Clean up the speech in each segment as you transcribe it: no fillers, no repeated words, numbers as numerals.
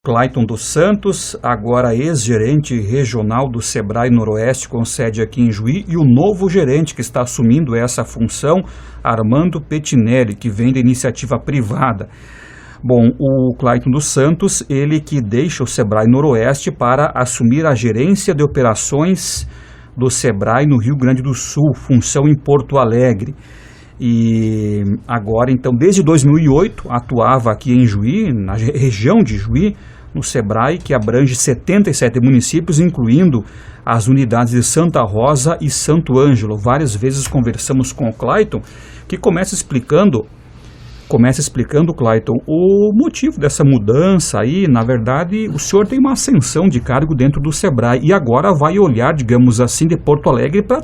Clayton dos Santos, agora ex-gerente regional do Sebrae Noroeste, com sede aqui em Juí, e o novo gerente que está assumindo essa função, Armando Pettinelli, que vem da iniciativa privada. Bom, o Clayton dos Santos, ele que deixa o Sebrae Noroeste para assumir a gerência de operações do Sebrae no Rio Grande do Sul, função em Porto Alegre. E agora, então, desde 2008, atuava aqui em Juí, na região de Juí, no Sebrae, que abrange 77 municípios, incluindo as unidades de Santa Rosa e Santo Ângelo. Várias vezes conversamos com o Clayton, que começa explicando, Clayton, o motivo dessa mudança aí. Na verdade, o senhor tem uma ascensão de cargo dentro do Sebrae e agora vai olhar, digamos assim, de Porto Alegre para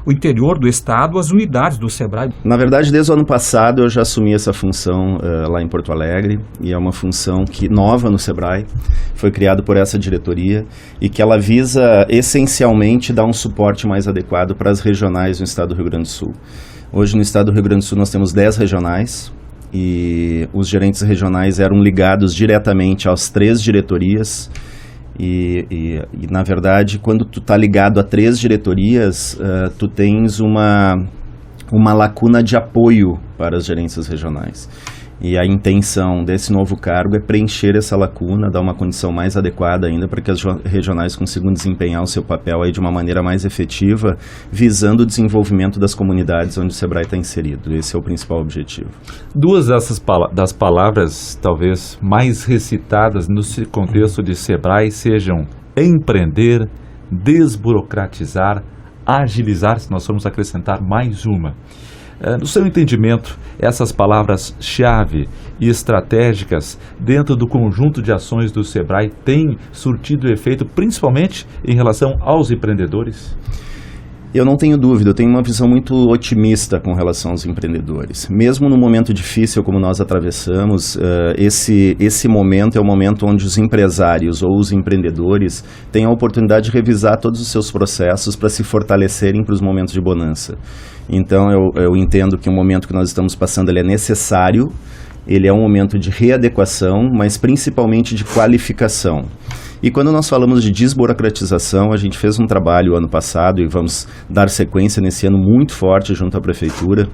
o interior do estado, as unidades do Sebrae. Na verdade, desde o ano passado eu já assumi essa função lá em Porto Alegre, e é uma função nova no Sebrae, foi criada por essa diretoria e que ela visa essencialmente dar um suporte mais adequado para as regionais no estado do Rio Grande do Sul. Hoje no estado do Rio Grande do Sul nós temos 10 regionais e os gerentes regionais eram ligados diretamente às 3 diretorias e na verdade, quando tu está ligado a 3 diretorias, tu tens uma lacuna de apoio para as gerências regionais. E a intenção desse novo cargo é preencher essa lacuna, dar uma condição mais adequada ainda para que as regionais consigam desempenhar o seu papel aí de uma maneira mais efetiva, visando o desenvolvimento das comunidades onde o Sebrae está inserido. Esse é o principal objetivo. Duas das palavras talvez mais recitadas no contexto de Sebrae sejam empreender, desburocratizar, agilizar, se nós formos acrescentar mais uma. No seu entendimento, essas palavras-chave e estratégicas dentro do conjunto de ações do Sebrae têm surtido efeito principalmente em relação aos empreendedores? Eu não tenho dúvida, eu tenho uma visão muito otimista com relação aos empreendedores. Mesmo no momento difícil como nós atravessamos, esse momento é o momento onde os empresários ou os empreendedores têm a oportunidade de revisar todos os seus processos para se fortalecerem para os momentos de bonança. Então eu entendo que o momento que nós estamos passando ele é necessário, ele é um momento de readequação, mas principalmente de qualificação. E quando nós falamos de desburocratização, a gente fez um trabalho ano passado e vamos dar sequência nesse ano muito forte junto à Prefeitura.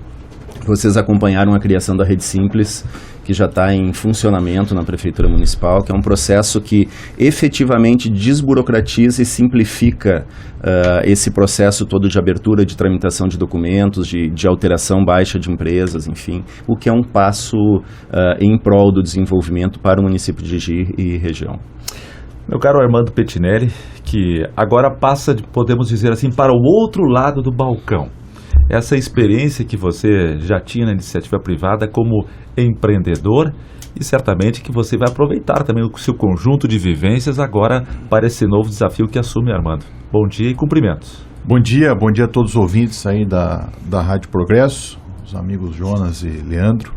Vocês acompanharam a criação da Rede Simples, que já está em funcionamento na Prefeitura Municipal, que é um processo que efetivamente desburocratiza e simplifica esse processo todo de abertura, de tramitação de documentos, de alteração baixa de empresas, enfim, o que é um passo em prol do desenvolvimento para o município de Juí e região. Meu caro Armando Pettinelli, que agora passa, podemos dizer assim, para o outro lado do balcão. Essa experiência que você já tinha na iniciativa privada como empreendedor e certamente que você vai aproveitar também o seu conjunto de vivências agora para esse novo desafio que assume, Armando. Bom dia e cumprimentos. Bom dia a todos os ouvintes aí da Rádio Progresso, os amigos Jonas e Leandro.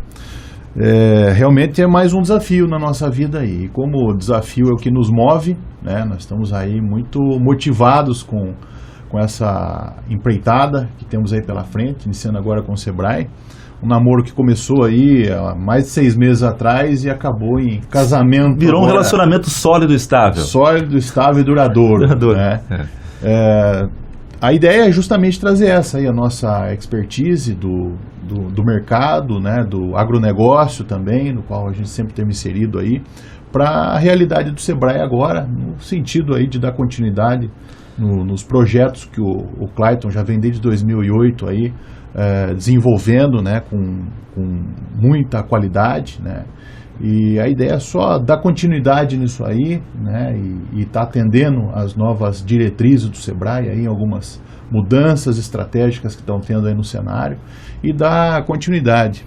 Realmente é mais um desafio na nossa vida aí. E como o desafio é o que nos move, né, nós estamos aí muito motivados com essa empreitada que temos aí pela frente, iniciando agora com o Sebrae. Um namoro que começou aí há mais de 6 meses atrás e acabou em casamento. Virou um relacionamento sólido e estável. Sólido, estável e duradouro. Né? A ideia é justamente trazer essa aí, a nossa expertise do mercado, né, do agronegócio também, no qual a gente sempre tem inserido aí, para a realidade do Sebrae agora, no sentido aí de dar continuidade nos projetos que o Clayton já vem desde 2008 aí, desenvolvendo, né, com muita qualidade, né, e a ideia é só dar continuidade nisso aí, né, e tá atendendo as novas diretrizes do Sebrae aí, algumas mudanças estratégicas que estão tendo aí no cenário, e dar continuidade.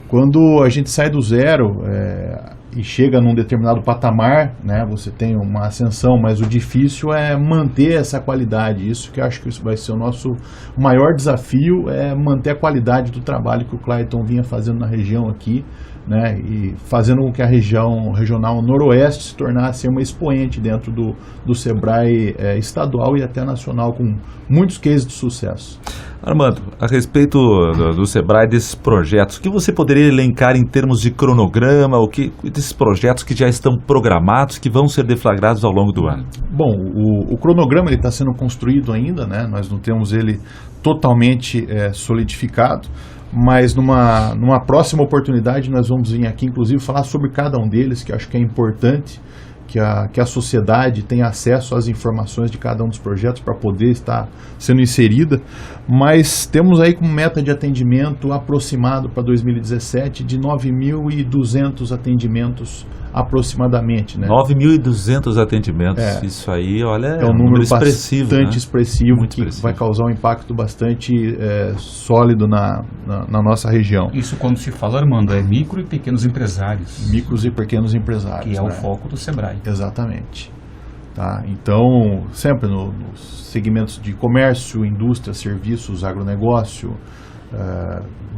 Quando a gente sai do zero e chega num determinado patamar, né, você tem uma ascensão, mas o difícil é manter essa qualidade. Isso que eu acho que isso vai ser o nosso maior desafio, é manter a qualidade do trabalho que o Clayton vinha fazendo na região aqui, né, e fazendo com que a região regional noroeste se tornasse uma expoente dentro do Sebrae estadual e até nacional, com muitos cases de sucesso. Armando, a respeito do Sebrae, desses projetos, o que você poderia elencar em termos de cronograma, desses projetos que já estão programados, que vão ser deflagrados ao longo do ano? Bom, o cronograma está sendo construído ainda, né? Nós não temos ele totalmente solidificado, mas numa próxima oportunidade nós vamos vir aqui, inclusive, falar sobre cada um deles, que acho que é importante que a sociedade tenha acesso às informações de cada um dos projetos para poder estar sendo inserida, mas temos aí como meta de atendimento aproximado para 2017 de 9.200 atendimentos aproximadamente, né? 9.200 atendimentos, isso aí, olha, é um número expressivo, bastante né? expressivo, Muito que expressivo. vai causar um impacto bastante sólido na nossa região. Isso quando se fala, Armando, é micro e pequenos empresários. Micros e pequenos empresários. Que é o né? foco do Sebrae. Exatamente. Tá? Então, sempre nos segmentos de comércio, indústria, serviços, agronegócio,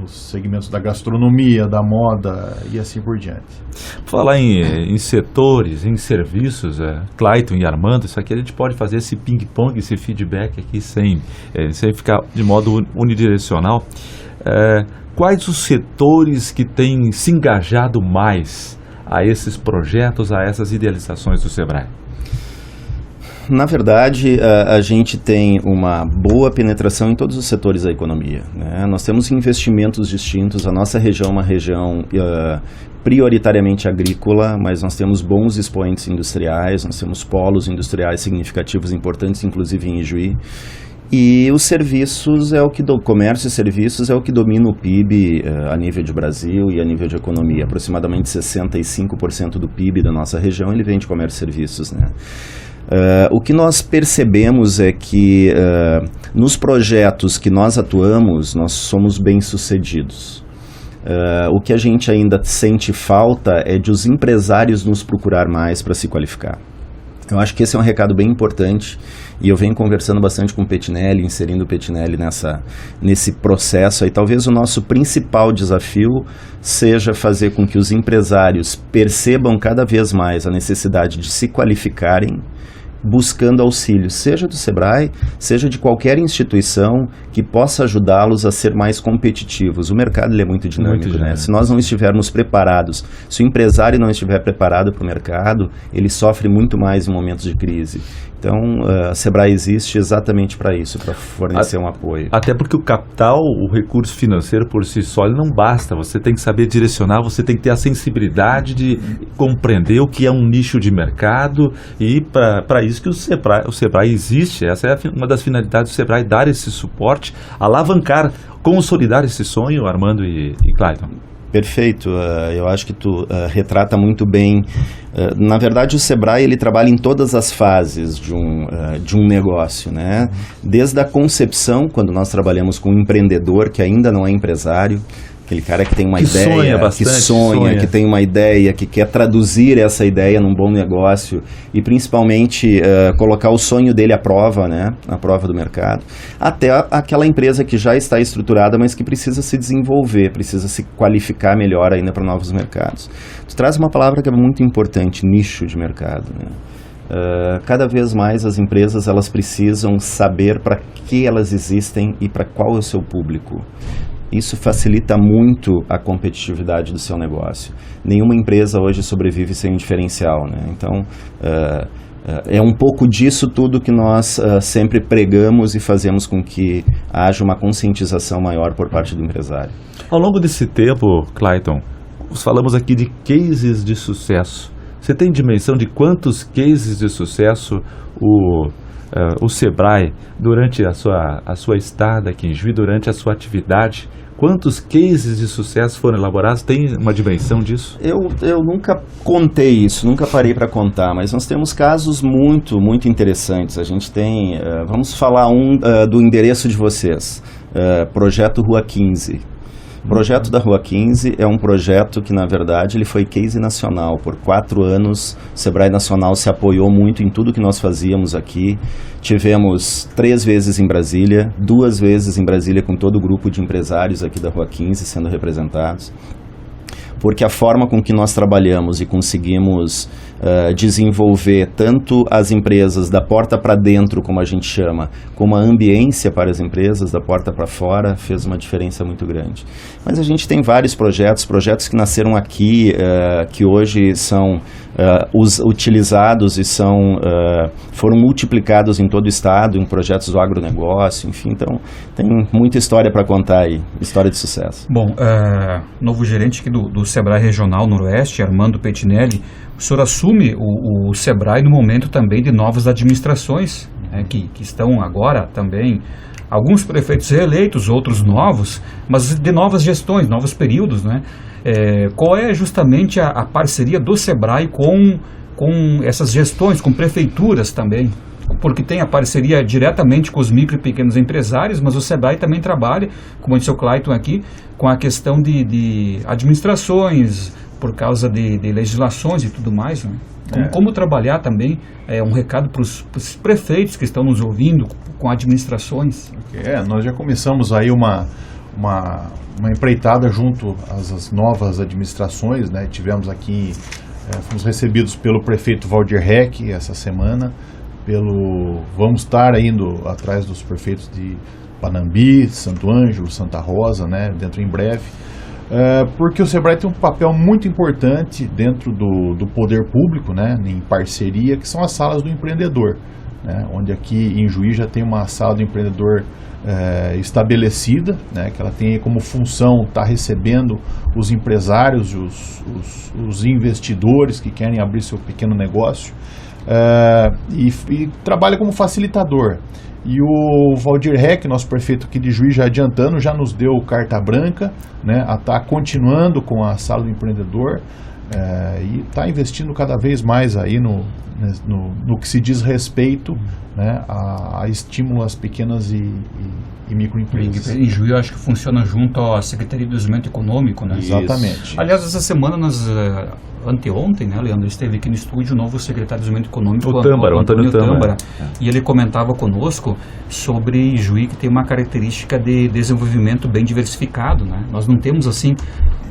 nos segmentos da gastronomia, da moda e assim por diante. Falar em setores, em serviços, Clayton e Armando, isso aqui a gente pode fazer esse ping-pong, esse feedback aqui sem ficar de modo unidirecional. Quais os setores que têm se engajado mais a esses projetos, a essas idealizações do Sebrae? Na verdade, a gente tem uma boa penetração em todos os setores da economia, né? Nós temos investimentos distintos, a nossa região é uma região prioritariamente agrícola, mas nós temos bons expoentes industriais, nós temos polos industriais significativos, importantes, inclusive em Ijuí. E os serviços comércio e serviços é o que domina o PIB a nível de Brasil e a nível de economia. Aproximadamente 65% do PIB da nossa região ele vem de comércio e serviços, né? O que nós percebemos é que nos projetos que nós atuamos, nós somos bem-sucedidos. O que a gente ainda sente falta é de os empresários nos procurar mais para se qualificar. Eu acho que esse é um recado bem importante e eu venho conversando bastante com o Pettinelli, inserindo o Pettinelli nesse processo aí. Talvez o nosso principal desafio seja fazer com que os empresários percebam cada vez mais a necessidade de se qualificarem, buscando auxílio, seja do Sebrae, seja de qualquer instituição que possa ajudá-los a ser mais competitivos. O mercado ele é muito dinâmico, né? Se nós não estivermos preparados, se o empresário não estiver preparado para o mercado, ele sofre muito mais em momentos de crise. Então, a Sebrae existe exatamente para isso, para fornecer um apoio. Até porque o capital, o recurso financeiro por si só, ele não basta. Você tem que saber direcionar, você tem que ter a sensibilidade de compreender o que é um nicho de mercado e para isso que o Sebrae existe. Essa é uma das finalidades do Sebrae, dar esse suporte, alavancar, consolidar esse sonho, Armando e Clayton. Perfeito, eu acho que tu retrata muito bem. Na verdade, o Sebrae ele trabalha em todas as fases de um negócio, né? Desde a concepção, quando nós trabalhamos com um empreendedor que ainda não é empresário, aquele cara que tem uma ideia, que tem uma ideia, que quer traduzir essa ideia num bom negócio e principalmente colocar o sonho dele à prova, né, à prova do mercado, até aquela empresa que já está estruturada, mas que precisa se desenvolver, precisa se qualificar melhor ainda para novos mercados. Tu traz uma palavra que é muito importante, nicho de mercado, né? Cada vez mais as empresas elas precisam saber para que elas existem e para qual é o seu público. Isso facilita muito a competitividade do seu negócio. Nenhuma empresa hoje sobrevive sem um diferencial, né? Então, é um pouco disso tudo que nós sempre pregamos e fazemos com que haja uma conscientização maior por parte do empresário. Ao longo desse tempo, Clayton, falamos aqui de cases de sucesso. Você tem dimensão de quantos cases de sucesso o Sebrae, durante a sua estada aqui em Juí, durante a sua atividade, quantos cases de sucesso foram elaborados? Tem uma dimensão disso? Eu nunca contei isso, nunca parei para contar, mas nós temos casos muito, muito interessantes. A gente tem, vamos falar do endereço de vocês, Projeto Rua 15. O projeto da Rua 15 é um projeto que, na verdade, ele foi case nacional. Por 4 anos, o Sebrae Nacional se apoiou muito em tudo que nós fazíamos aqui. Tivemos 3 vezes em Brasília, 2 vezes em Brasília com todo o grupo de empresários aqui da Rua 15 sendo representados. porque a forma com que nós trabalhamos e conseguimos desenvolver tanto as empresas da porta para dentro, como a gente chama, como a ambiência para as empresas da porta para fora, fez uma diferença muito grande. Mas a gente tem vários projetos que nasceram aqui, que hoje são utilizados e foram multiplicados em todo o estado, em projetos do agronegócio, enfim, então tem muita história para contar aí, história de sucesso. Bom, novo gerente aqui do Sebrae Regional Noroeste, Armando Pettinelli, o senhor assume o Sebrae no momento também de novas administrações, que estão agora também, alguns prefeitos reeleitos, outros novos, mas de novas gestões, novos períodos, né? Qual é justamente a parceria do Sebrae com essas gestões, com prefeituras também? Porque tem a parceria diretamente com os micro e pequenos empresários, mas o Sebrae também trabalha, como disse o Clayton aqui, com a questão de administrações, por causa de legislações e tudo mais, né? Como trabalhar também, um recado para os prefeitos que estão nos ouvindo, com administrações. Nós já começamos aí uma empreitada junto às novas administrações, né? Tivemos aqui, fomos recebidos pelo prefeito Valdir Heck essa semana, vamos estar indo atrás dos prefeitos de Panambi, Santo Ângelo, Santa Rosa, né? Dentro em breve. Porque o Sebrae tem um papel muito importante dentro do poder público, né, em parceria, que são as salas do empreendedor, né, onde aqui em Juí já tem uma sala do empreendedor estabelecida, né, que ela tem como função estar recebendo os empresários, os investidores que querem abrir seu pequeno negócio, e trabalha como facilitador. E o Valdir Heck, nosso prefeito aqui de Juí, já adiantando, já nos deu carta branca, né, a estar continuando com a sala do empreendedor, e está investindo cada vez mais aí no que se diz respeito, né, a estímulo às pequenas e microempresas. Em Juí, eu acho que funciona junto à Secretaria do Desenvolvimento Econômico, né? Exatamente. Aliás, essa semana anteontem, né, Leandro, esteve aqui no estúdio o novo secretário de Desenvolvimento Econômico, o Antônio Tâmbara. E ele comentava conosco sobre Juí, que tem uma característica de desenvolvimento bem diversificado, né? Nós não temos assim,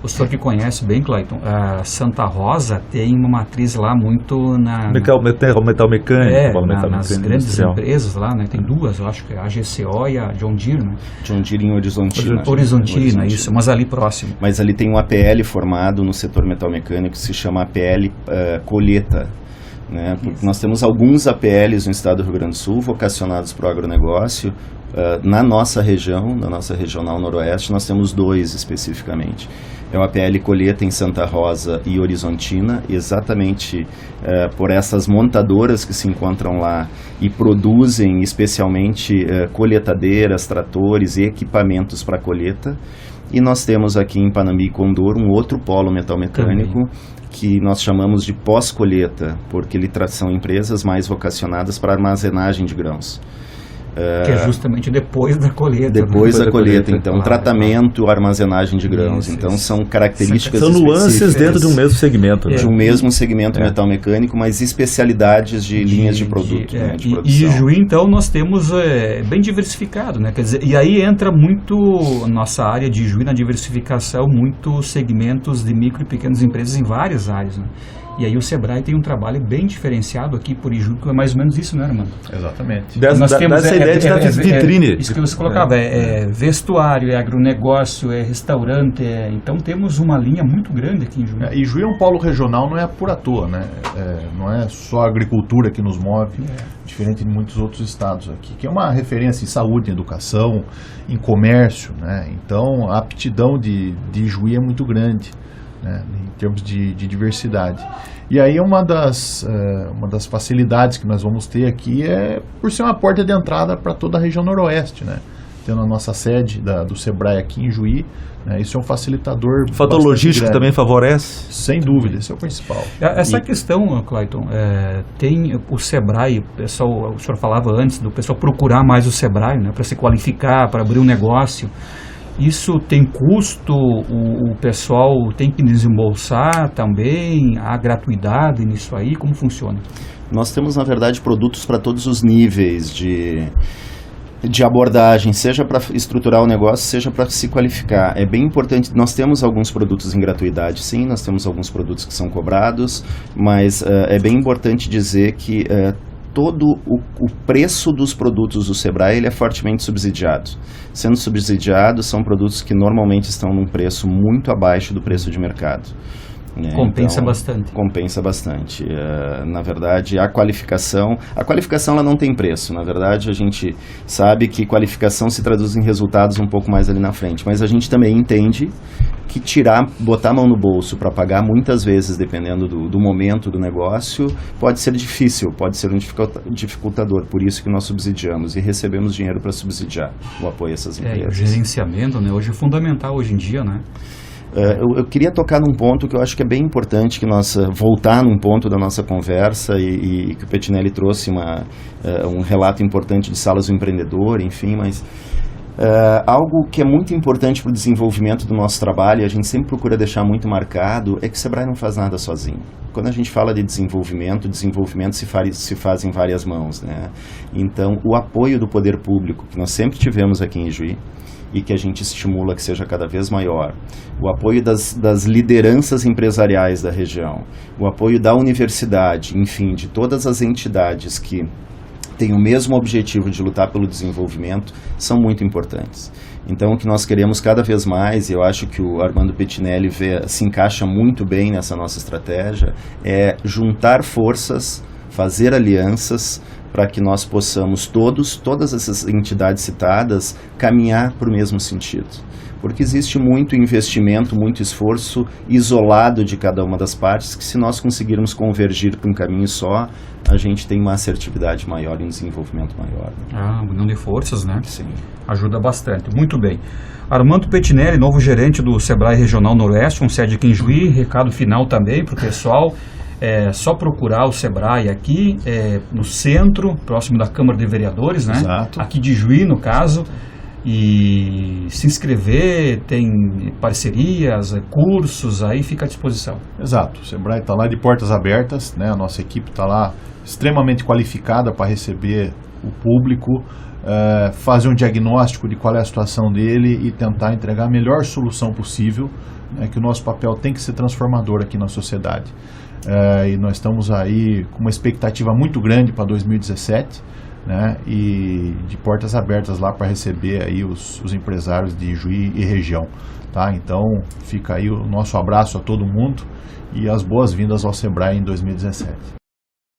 o senhor que conhece bem, Clayton, a Santa Rosa tem uma matriz lá muito metal mecânico, nas grandes empresas lá, né? Tem duas, eu acho que é a GCO e a John Deere, né? John Deere em Horizontina. Horizontina, isso, mas ali próximo. Mas ali tem um APL formado no setor metal mecânico que se chama APL Colheita, né? Porque nós temos alguns APLs no estado do Rio Grande do Sul vocacionados para o agronegócio. Na nossa região, na nossa regional noroeste, nós temos 2 especificamente. É o APL Colheita em Santa Rosa e Horizontina, exatamente por essas montadoras que se encontram lá e produzem especialmente colheitadeiras, tratores e equipamentos para colheita. E nós temos aqui em Panambi e Condor um outro polo metal mecânico que nós chamamos de pós-colheita, porque são empresas mais vocacionadas para armazenagem de grãos. Que é justamente depois da colheita. Depois da colheita, então, claro, tratamento, armazenagem de grãos. Isso, então, são características são nuances dentro de um mesmo segmento. Né? De um mesmo segmento metal mecânico, mas especialidades de linhas de produto, né, de produção. E Juí, então, nós temos bem diversificado, né? Quer dizer, e aí entra muito nossa área de Juí na diversificação, muitos segmentos de micro e pequenas empresas em várias áreas, né? E aí o Sebrae tem um trabalho bem diferenciado aqui por Iju, que é mais ou menos isso, né, Armando? Exatamente. Nós temos essa ideia de vitrine. Isso que você colocava, vestuário, agronegócio, restaurante, então temos uma linha muito grande aqui em Juí. E Juí é um polo regional, não é por à toa, né? Não é só a agricultura que nos move, diferente de muitos outros estados aqui, que é uma referência em saúde, em educação, em comércio, né? Então a aptidão de Juí é muito grande, né, em termos de diversidade. E aí uma das facilidades que nós vamos ter aqui é por ser uma porta de entrada para toda a região noroeste, né? Tendo a nossa sede do Sebrae aqui em Juí, né, isso é um facilitador. O fator logístico também favorece? Sem dúvida, esse é o principal. Essa questão, Clayton, tem o Sebrae, o senhor falava antes do pessoal procurar mais o Sebrae, né, para se qualificar, para abrir um negócio. Isso tem custo? O pessoal tem que desembolsar também? Há gratuidade nisso aí? Como funciona? Nós temos, na verdade, produtos para todos os níveis de abordagem, seja para estruturar o negócio, seja para se qualificar. É bem importante, nós temos alguns produtos em gratuidade, sim, nós temos alguns produtos que são cobrados, mas é bem importante dizer que todo o preço dos produtos do Sebrae ele é fortemente subsidiado. Sendo subsidiado, são produtos que normalmente estão num preço muito abaixo do preço de mercado. Compensa bastante. Compensa bastante. Na verdade, a qualificação ela não tem preço. Na verdade, a gente sabe que qualificação se traduz em resultados um pouco mais ali na frente. Mas a gente também entende que botar a mão no bolso para pagar muitas vezes, dependendo do momento do negócio, pode ser difícil, pode ser um dificultador. Por isso que nós subsidiamos e recebemos dinheiro para subsidiar o apoio a essas empresas. O gerenciamento, né, hoje é fundamental hoje em dia, né? Eu queria tocar num ponto que eu acho que é bem importante, voltar num ponto da nossa conversa e que o Pettinelli trouxe um relato importante de salas do empreendedor, enfim, mas algo que é muito importante para o desenvolvimento do nosso trabalho, e a gente sempre procura deixar muito marcado, é que o Sebrae não faz nada sozinho. Quando a gente fala de desenvolvimento se faz em várias mãos, né? Então, o apoio do poder público, que nós sempre tivemos aqui em Juí, e que a gente estimula que seja cada vez maior, o apoio das lideranças empresariais da região, o apoio da universidade, enfim, de todas as entidades que têm o mesmo objetivo de lutar pelo desenvolvimento, são muito importantes. Então, o que nós queremos cada vez mais, e eu acho que o Armando Pettinelli se encaixa muito bem nessa nossa estratégia, é juntar forças, fazer alianças, para que nós possamos todas essas entidades citadas, caminhar para o mesmo sentido. Porque existe muito investimento, muito esforço isolado de cada uma das partes, que se nós conseguirmos convergir para um caminho só, a gente tem uma assertividade maior e um desenvolvimento maior. União de forças, né? Sim. Ajuda bastante. Muito bem. Armando Pettinelli, novo gerente do Sebrae Regional Noroeste, com sede aqui em Juí. Recado final também para o pessoal. É só procurar o Sebrae aqui, no centro, próximo da Câmara de Vereadores, né? Exato. Aqui de Juí, no caso, e se inscrever, tem parcerias, cursos, aí fica à disposição. Exato, o Sebrae está lá de portas abertas, né? A nossa equipe está lá extremamente qualificada para receber o público, fazer um diagnóstico de qual é a situação dele e tentar entregar a melhor solução possível, né? Que o nosso papel tem que ser transformador aqui na sociedade. E nós estamos aí com uma expectativa muito grande para 2017, né, e de portas abertas lá para receber aí os empresários de Juí e região, tá? Então fica aí o nosso abraço a todo mundo e as boas-vindas ao Sebrae em 2017.